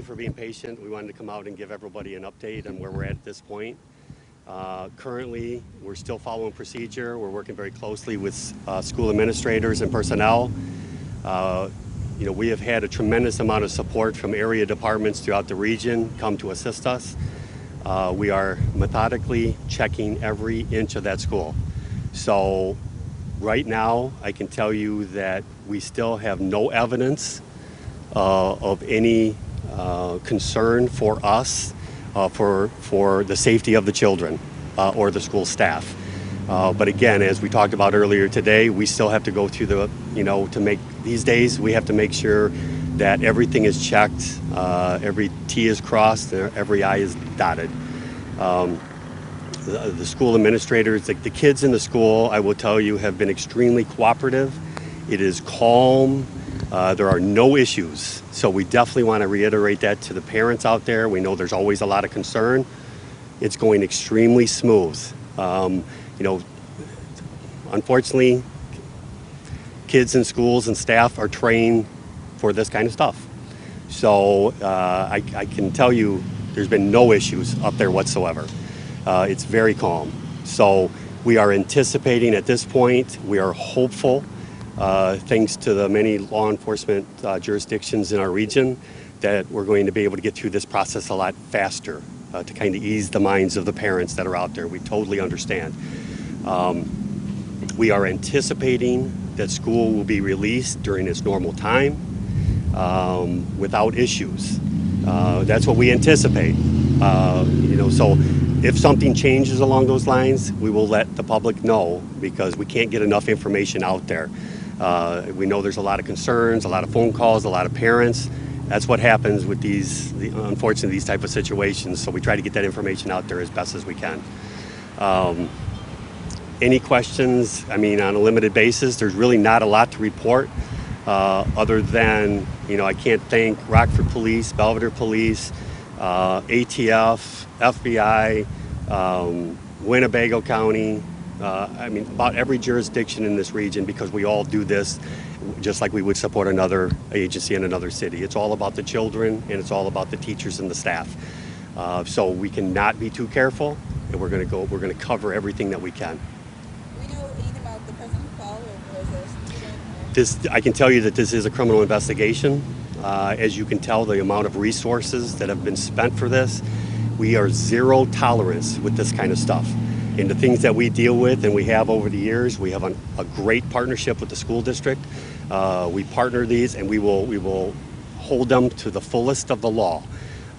For being patient. We wanted to come out and give everybody an update on where we're at this point. Currently, we're still following procedure. We're working very closely with school administrators and personnel. Uh, we have had a tremendous amount of support from area departments throughout the region come to assist us. We are methodically checking every inch of that school. So right now, I can tell you that we still have no evidence of any concern for us for the safety of the children or the school staff. But again, as we talked about earlier today, we still have to go through to make these days, we have to make sure that everything is checked, every T is crossed, every I is dotted. The school administrators, the kids in the school, I will tell you, have been extremely cooperative. It is calm. There are no issues. So we definitely want to reiterate that to the parents out there. We know there's always a lot of concern. It's going extremely smooth. Unfortunately, kids in schools and staff are trained for this kind of stuff. So I can tell you there's been no issues up there whatsoever. It's very calm. So we are anticipating at this point, we are hopeful, thanks to the many law enforcement jurisdictions in our region, that we're going to be able to get through this process a lot faster to kind of ease the minds of the parents that are out there. We totally understand. We are anticipating that school will be released during its normal time without issues. That's what we anticipate. So if something changes along those lines, we will let the public know because we can't get enough information out there. We know there's a lot of concerns, a lot of phone calls, a lot of parents. That's what happens with unfortunately, these type of situations. So we try to get that information out there as best as we can. Any questions? I mean, on a limited basis, there's really not a lot to report other than, I can't thank Rockford Police, Belvidere Police, ATF, FBI, Winnebago County, about every jurisdiction in this region, because we all do this just like we would support another agency in another city. It's all about the children and it's all about the teachers and the staff. So we cannot be too careful, and we're going to cover everything that we can. Do we know anything about the person who called, or was there a student? I can tell you that this is a criminal investigation. As you can tell, the amount of resources that have been spent for this, we are zero tolerance with this kind of stuff. And the things that we deal with and we have over the years, we have a great partnership with the school district. We partner these, and we will hold them to the fullest of the law.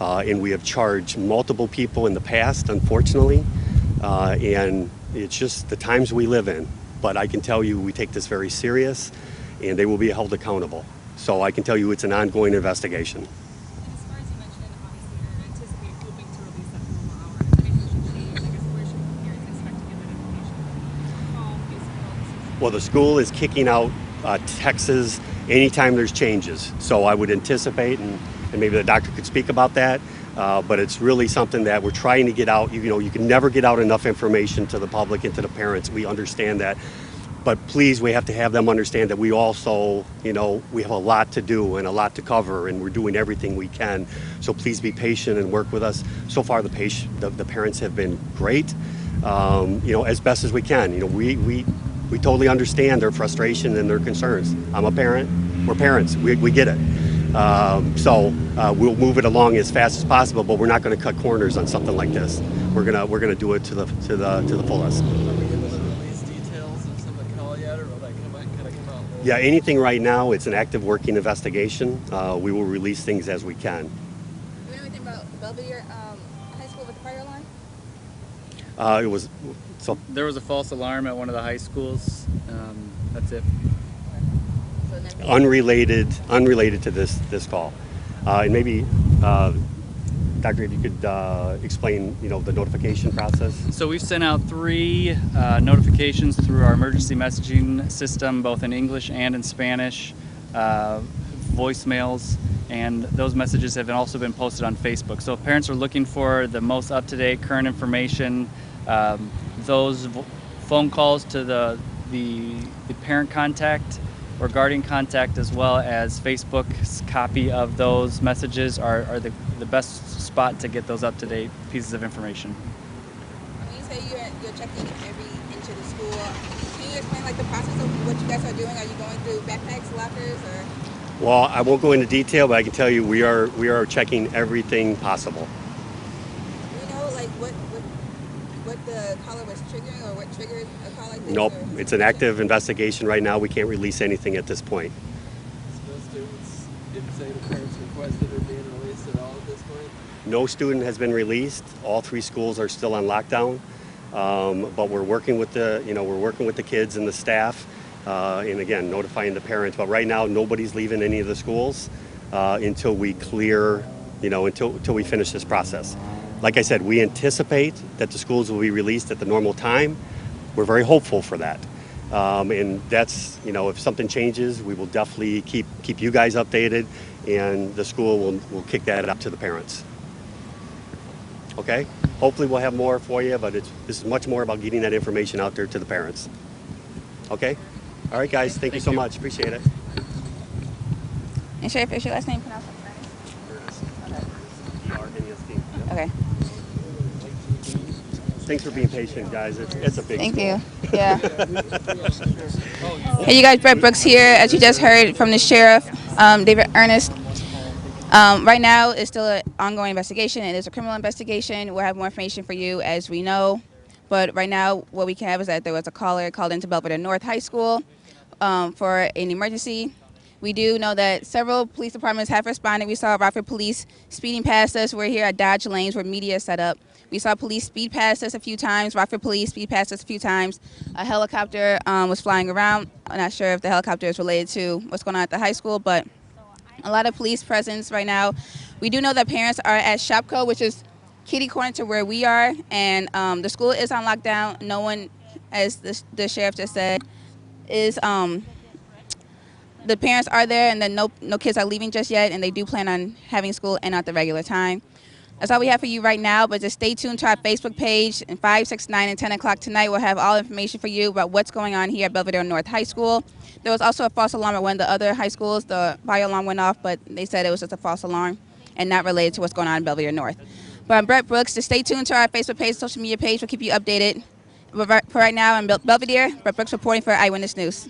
And we have charged multiple people in the past, unfortunately. And it's just the times we live in. But I can tell you we take this very serious, and they will be held accountable. So I can tell you it's an ongoing investigation. And as far as you mentioned, obviously you're hoping to release that normal hour. Information should change. I guess where should parents expect to get that information? Call, Facebook. Well, the school is kicking out texts anytime there's changes. So I would anticipate, and maybe the doctor could speak about that, but it's really something that we're trying to get out. You can never get out enough information to the public and to the parents. We understand that. But please, we have to have them understand that we also, we have a lot to do and a lot to cover, and we're doing everything we can. So please be patient and work with us. So far, the parents have been great, as best as we can. We totally understand their frustration and their concerns. I'm a parent. We're parents. We get it. So we'll move it along as fast as possible, but we're not going to cut corners on something like this. We're gonna do it to the fullest. Yeah, anything right now, it's an active working investigation. We will release things as we can. Do we know anything about Belvidere High School with the fire alarm? There was a false alarm at one of the high schools. That's it. So unrelated to this call. And maybe, Doctor, if you could explain, the notification process. So we've sent out 3 notifications through our emergency messaging system, both in English and in Spanish, voicemails, and those messages have also been posted on Facebook. So if parents are looking for the most up-to-date current information, those phone calls to the parent contact Regarding contact as well as Facebook's copy of those messages are the best spot to get those up-to-date pieces of information. When you say you're checking every inch of the school, can you explain like the process of what you guys are doing? Are you going through backpacks, lockers, or? Well, I won't go into detail, but I can tell you we are checking everything possible. Do you know like what the caller was triggering or what triggered a call like this? Nope, or it's an active investigation right now. We can't release anything at this point. No students, if say the parents requested, are being released at all at this point? No student has been released. All 3 schools are still on lockdown, but we're working with the kids and the staff, and again notifying the parents. But right now, nobody's leaving any of the schools until we clear, until we finish this process. Like I said, we anticipate that the schools will be released at the normal time. We're very hopeful for that. And that's, if something changes, we will definitely keep you guys updated, and the school will kick that up to the parents. Okay? Hopefully we'll have more for you, but this is much more about getting that information out there to the parents. Okay? All right, guys. Thank you so much. Appreciate it. And Sheriff, is your last name pronounced? E-R-N-E-S-T. Okay. Thanks for being patient, guys. It's a big Thank school. you. Yeah. Hey, you guys, Brett Brooks here. As you just heard from the sheriff, David Ernest. Right now, it's still an ongoing investigation. It is a criminal investigation. We'll have more information for you as we know. But right now, what we can have is that there was a caller called into Belvidere North High School for an emergency. We do know that several police departments have responded. We saw Rockford Police speeding past us. We're here at Dodge Lanes where media is set up. We saw police speed past us a few times. Rockford Police speed past us a few times. A helicopter was flying around. I'm not sure if the helicopter is related to what's going on at the high school, but a lot of police presence right now. We do know that parents are at Shopco, which is kitty corner to where we are, and the school is on lockdown. No one, as the sheriff just said, is the parents are there, and then no kids are leaving just yet, and they do plan on having school and at the regular time. That's all we have for you right now, but just stay tuned to our Facebook page. And 5, 6, 9, and 10 o'clock tonight, we'll have all information for you about what's going on here at Belvidere North High School. There was also a false alarm at one of the other high schools. The fire alarm went off, but they said it was just a false alarm and not related to what's going on in Belvidere North. But I'm Brett Brooks. Just stay tuned to our Facebook page, social media page. We'll keep you updated. But for right now, I'm Belvidere. Brett Brooks reporting for Eyewitness News.